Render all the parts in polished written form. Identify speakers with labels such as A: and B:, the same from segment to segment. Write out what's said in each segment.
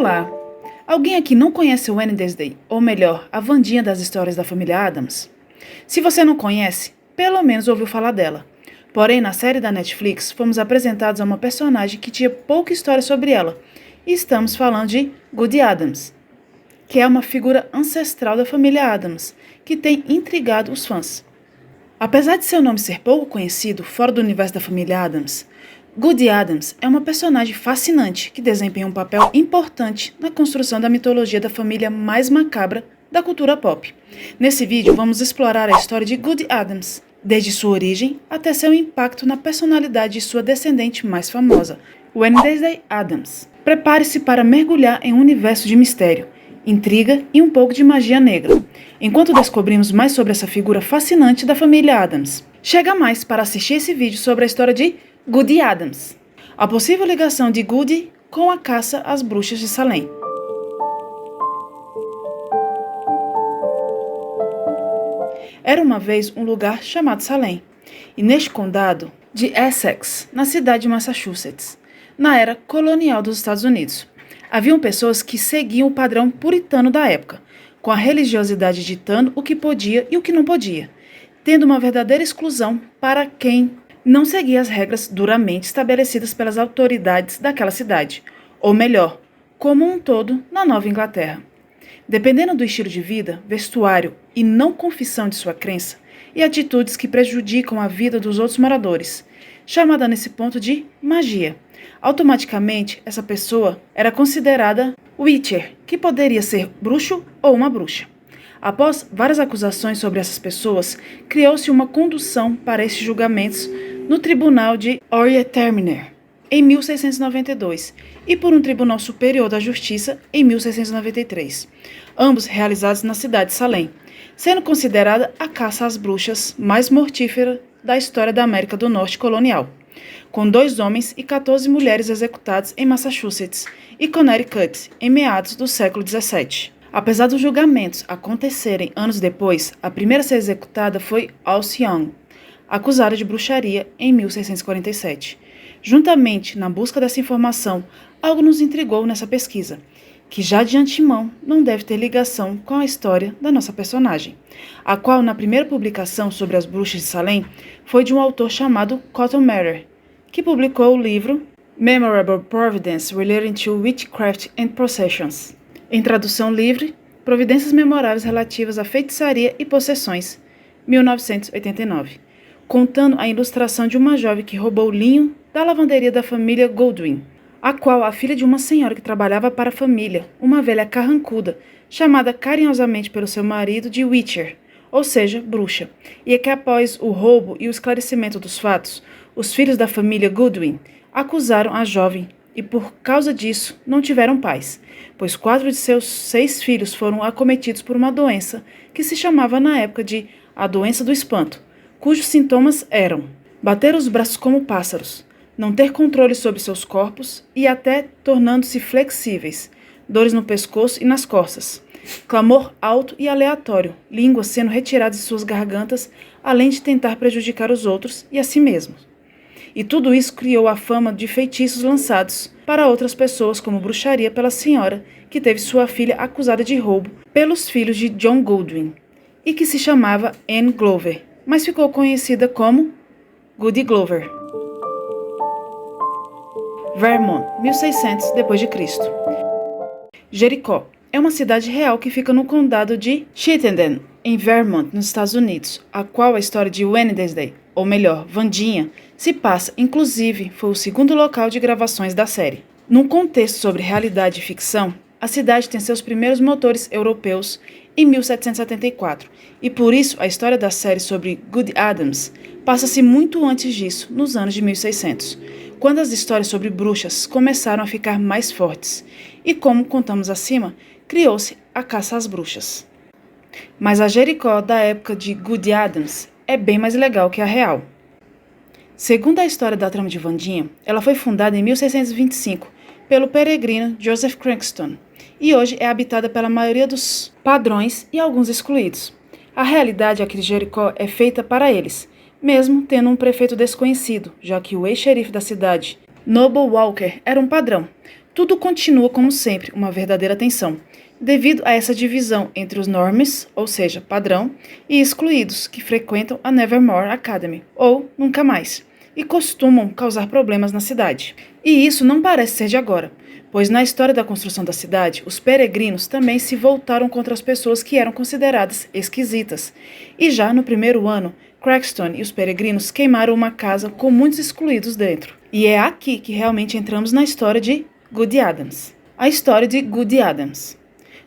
A: Olá! Alguém aqui não conhece o Wednesday, ou melhor, a Wandinha das histórias da família Addams? Se você não conhece, pelo menos ouviu falar dela. Porém, na série da Netflix, fomos apresentados a uma personagem que tinha pouca história sobre ela. E estamos falando de Goody Addams, que é uma figura ancestral da família Addams, que tem intrigado os fãs. Apesar de seu nome ser pouco conhecido fora do universo da família Addams, Goody Addams é uma personagem fascinante que desempenha um papel importante na construção da mitologia da família mais macabra da cultura pop. Nesse vídeo, vamos explorar a história de Goody Addams, desde sua origem até seu impacto na personalidade de sua descendente mais famosa, Wednesday Addams. Prepare-se para mergulhar em um universo de mistério, intriga e um pouco de magia negra, enquanto descobrimos mais sobre essa figura fascinante da família Addams. Chega mais para assistir esse vídeo sobre a história de Goody Addams, a possível ligação de Goody com a caça às bruxas de Salem. Era uma vez um lugar chamado Salem, e neste condado de Essex, na cidade de Massachusetts, na era colonial dos Estados Unidos, haviam pessoas que seguiam o padrão puritano da época, com a religiosidade ditando o que podia e o que não podia, tendo uma verdadeira exclusão para quem não seguia as regras duramente estabelecidas pelas autoridades daquela cidade, ou melhor, como um todo na Nova Inglaterra. Dependendo do estilo de vida, vestuário e não confissão de sua crença, e atitudes que prejudicam a vida dos outros moradores, chamada nesse ponto de magia. Automaticamente, essa pessoa era considerada Witcher, que poderia ser bruxo ou uma bruxa. Após várias acusações sobre essas pessoas, criou-se uma condução para esses julgamentos no Tribunal de Orieterminer, em 1692, e por um Tribunal Superior da Justiça, em 1693, ambos realizados na cidade de Salem, sendo considerada a caça às bruxas mais mortífera da história da América do Norte colonial, com 2 homens e 14 mulheres executados em Massachusetts e Connecticut em meados do século XVII. Apesar dos julgamentos acontecerem anos depois, a primeira a ser executada foi Alice Young, acusada de bruxaria em 1647. Juntamente, na busca dessa informação, algo nos intrigou nessa pesquisa, que já de antemão não deve ter ligação com a história da nossa personagem, a qual, na primeira publicação sobre as bruxas de Salem, foi de um autor chamado Cotton Mather, que publicou o livro Memorable Providence Relating to Witchcraft and Possessions. Em tradução livre, Providências Memoráveis Relativas à Feitiçaria e Possessões, 1989, contando a ilustração de uma jovem que roubou linho da lavanderia da família Goldwyn, a qual a filha de uma senhora que trabalhava para a família, uma velha carrancuda, chamada carinhosamente pelo seu marido de Witcher, ou seja, bruxa, e é que após o roubo e o esclarecimento dos fatos, os filhos da família Goodwin acusaram a jovem e por causa disso não tiveram paz, pois 4 de seus 6 filhos foram acometidos por uma doença que se chamava na época de a doença do espanto, cujos sintomas eram bater os braços como pássaros, não ter controle sobre seus corpos e até tornando-se flexíveis, dores no pescoço e nas costas, clamor alto e aleatório, línguas sendo retiradas de suas gargantas, além de tentar prejudicar os outros e a si mesmos. E tudo isso criou a fama de feitiços lançados para outras pessoas como bruxaria pela senhora que teve sua filha acusada de roubo pelos filhos de John Goldwyn e que se chamava Anne Glover, mas ficou conhecida como Goody Glover. Vermont, 1600 d.C. Jericó é uma cidade real que fica no condado de Chittenden, em Vermont, nos Estados Unidos, a qual a história de Wednesday, ou melhor, Wandinha, se passa, inclusive, foi o segundo local de gravações da série. Num contexto sobre realidade e ficção, a cidade tem seus primeiros motores europeus em 1774, e por isso a história da série sobre Goody Addams passa-se muito antes disso, nos anos de 1600, quando as histórias sobre bruxas começaram a ficar mais fortes, e como contamos acima, criou-se a caça às bruxas. Mas a Jericó da época de Goody Addams é bem mais legal que a real. Segundo a história da trama de Wandinha, ela foi fundada em 1625 pelo peregrino Joseph Crankston e hoje é habitada pela maioria dos padrões e alguns excluídos. A realidade aqui de Jericó é feita para eles, mesmo tendo um prefeito desconhecido, já que o ex-xerife da cidade, Noble Walker, era um padrão, Tudo continua como sempre, uma verdadeira tensão, devido a essa divisão entre os normies, ou seja, padrão, e excluídos, que frequentam a Nevermore Academy, ou nunca mais, e costumam causar problemas na cidade. E isso não parece ser de agora, pois na história da construção da cidade, os peregrinos também se voltaram contra as pessoas que eram consideradas esquisitas. E já no primeiro ano, Cragston e os peregrinos queimaram uma casa com muitos excluídos dentro. E é aqui que realmente entramos na história de Goody Adams. A história de Goody Adams.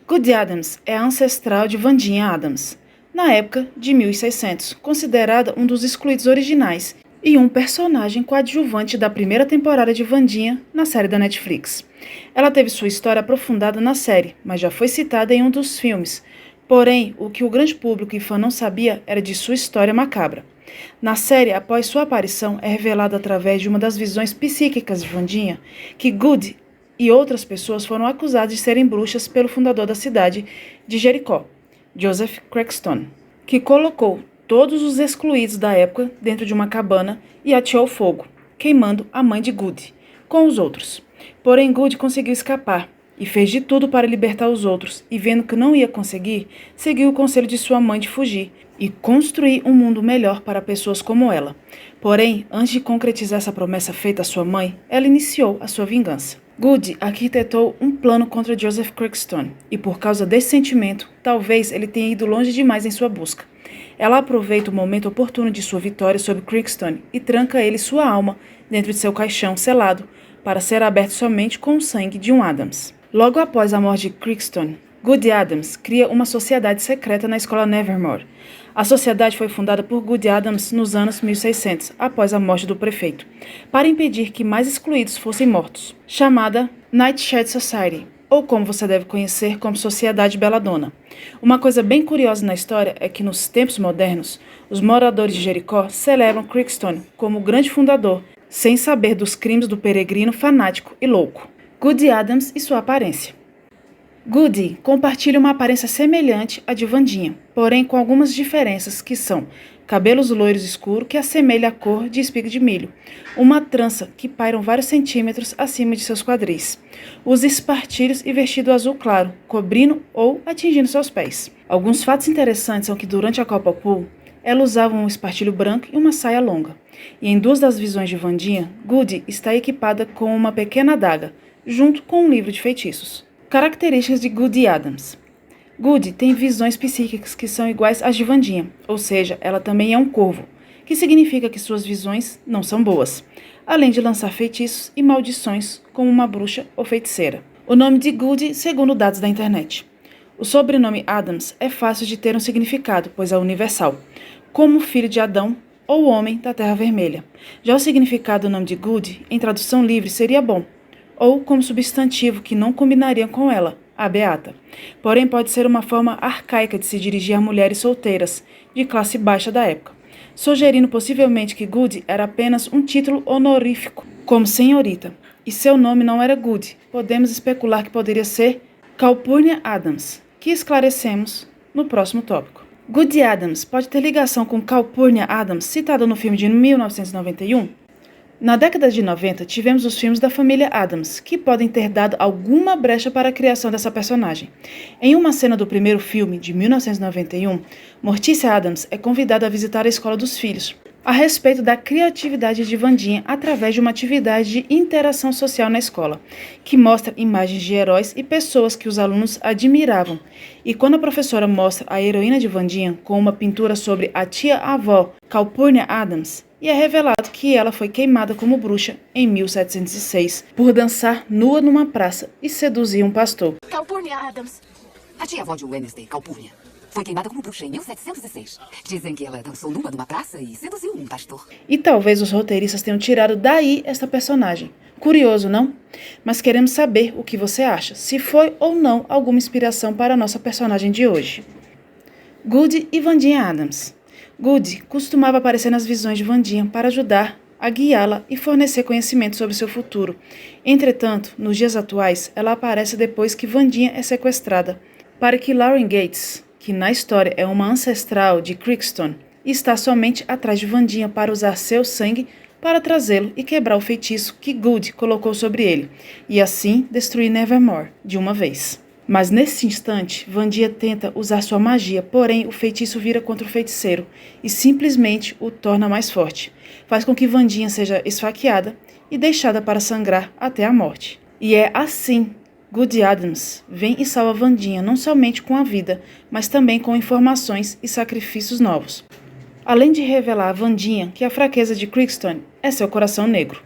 A: Goody Adams é a ancestral de Vandinha Adams, na época de 1600, considerada um dos excluídos originais e um personagem coadjuvante da primeira temporada de Vandinha na série da Netflix. Ela teve sua história aprofundada na série, mas já foi citada em um dos filmes. Porém, o que o grande público e fã não sabia era de sua história macabra. Na série, após sua aparição, é revelado através de uma das visões psíquicas de Vandinha que Goody e outras pessoas foram acusadas de serem bruxas pelo fundador da cidade de Jericó, Joseph Cragston, que colocou todos os excluídos da época dentro de uma cabana e ateou fogo, queimando a mãe de Goody, com os outros. Porém, Goody conseguiu escapar e fez de tudo para libertar os outros, e vendo que não ia conseguir, seguiu o conselho de sua mãe de fugir e construir um mundo melhor para pessoas como ela. Porém, antes de concretizar essa promessa feita à sua mãe, ela iniciou a sua vingança. Goody arquitetou um plano contra Joseph Cragston, e por causa desse sentimento, talvez ele tenha ido longe demais em sua busca. Ela aproveita o momento oportuno de sua vitória sobre Cragston e tranca ele sua alma dentro de seu caixão selado para ser aberto somente com o sangue de um Adams. Logo após a morte de Cragston, Goody Adams cria uma sociedade secreta na escola Nevermore. A sociedade foi fundada por Goody Adams nos anos 1600, após a morte do prefeito, para impedir que mais excluídos fossem mortos, chamada Nightshade Society, ou como você deve conhecer como Sociedade Belladonna. Uma coisa bem curiosa na história é que nos tempos modernos, os moradores de Jericó celebram Cragston como o grande fundador, sem saber dos crimes do peregrino fanático e louco. Goody Adams e sua aparência. Goody compartilha uma aparência semelhante à de Vandinha, porém com algumas diferenças que são cabelos loiros escuros que assemelha a cor de espiga de milho, uma trança que pairam vários centímetros acima de seus quadris, usa espartilhos e vestido azul claro, cobrindo ou atingindo seus pés. Alguns fatos interessantes são que durante a Copa Pool, ela usava um espartilho branco e uma saia longa, e em duas das visões de Vandinha, Goody está equipada com uma pequena adaga, junto com um livro de feitiços. Características de Goody Adams. Goody tem visões psíquicas que são iguais às de Vandinha, ou seja, ela também é um corvo, que significa que suas visões não são boas, além de lançar feitiços e maldições como uma bruxa ou feiticeira. O nome de Goody, segundo dados da internet. O sobrenome Adams é fácil de ter um significado, pois é universal, como filho de Adão ou homem da Terra Vermelha. Já o significado do nome de Goody, em tradução livre, seria bom, ou como substantivo que não combinaria com ela, a beata. Porém, pode ser uma forma arcaica de se dirigir a mulheres solteiras, de classe baixa da época, sugerindo possivelmente que Goody era apenas um título honorífico, como senhorita, e seu nome não era Goody. Podemos especular que poderia ser Calpurnia Adams, que esclarecemos no próximo tópico. Goody Adams pode ter ligação com Calpurnia Adams, citada no filme de 1991? Na década de 90, tivemos os filmes da família Adams, que podem ter dado alguma brecha para a criação dessa personagem. Em uma cena do primeiro filme, de 1991, Morticia Adams é convidada a visitar a escola dos filhos, a respeito da criatividade de Vandinha através de uma atividade de interação social na escola, que mostra imagens de heróis e pessoas que os alunos admiravam. E quando a professora mostra a heroína de Vandinha com uma pintura sobre a tia-avó Calpurnia Adams, e é revelado que ela foi queimada como bruxa em 1706 por dançar nua numa praça e seduzir um pastor.
B: Calpurnia Adams. A tia-avó de Wednesday, Calpurnia, foi queimada como bruxa em 1706. Dizem que ela dançou nua numa praça e seduziu um pastor.
A: E talvez os roteiristas tenham tirado daí esta personagem. Curioso, não? Mas queremos saber o que você acha, se foi ou não alguma inspiração para a nossa personagem de hoje. Goody e Vandinha Adams. Goody costumava aparecer nas visões de Vandinha para ajudar a guiá-la e fornecer conhecimento sobre seu futuro. Entretanto, nos dias atuais, ela aparece depois que Vandinha é sequestrada, para que Lauren Gates, que na história é uma ancestral de Cragston, está somente atrás de Vandinha para usar seu sangue para trazê-lo e quebrar o feitiço que Good colocou sobre ele, e assim destruir Nevermore de uma vez. Mas nesse instante, Vandia tenta usar sua magia, porém o feitiço vira contra o feiticeiro e simplesmente o torna mais forte. Faz com que Vandinha seja esfaqueada e deixada para sangrar até a morte. E é assim Good Adams vem e salva Vandinha não somente com a vida, mas também com informações e sacrifícios novos. Além de revelar a Vandinha que a fraqueza de Crickstone é seu coração negro.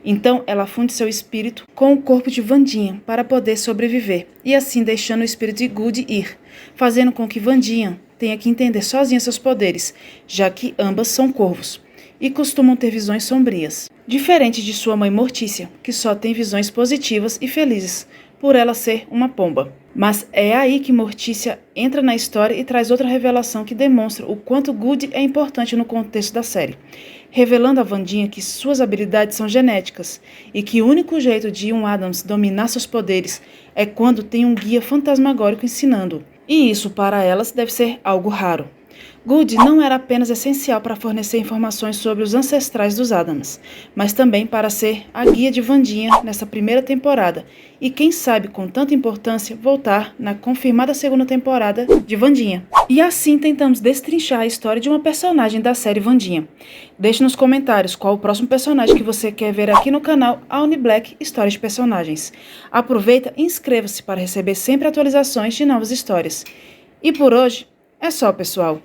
A: Então ela funde seu espírito com o corpo de Vandinha para poder sobreviver, e assim deixando o espírito de Good ir, fazendo com que Vandinha tenha que entender sozinha seus poderes, já que ambas são corvos, e costumam ter visões sombrias, diferente de sua mãe Mortícia, que só tem visões positivas e felizes, por ela ser uma pomba. Mas é aí que Mortícia entra na história e traz outra revelação que demonstra o quanto Good é importante no contexto da série, revelando a Vandinha que suas habilidades são genéticas e que o único jeito de um Adams dominar seus poderes é quando tem um guia fantasmagórico ensinando, e isso para elas deve ser algo raro. Good não era apenas essencial para fornecer informações sobre os ancestrais dos Adams, mas também para ser a guia de Vandinha nessa primeira temporada, e quem sabe com tanta importância voltar na confirmada segunda temporada de Vandinha. E assim tentamos destrinchar a história de uma personagem da série Vandinha. Deixe nos comentários qual o próximo personagem que você quer ver aqui no canal AuniBlack Histórias de Personagens. Aproveita e inscreva-se para receber sempre atualizações de novas histórias. E por hoje é só, pessoal!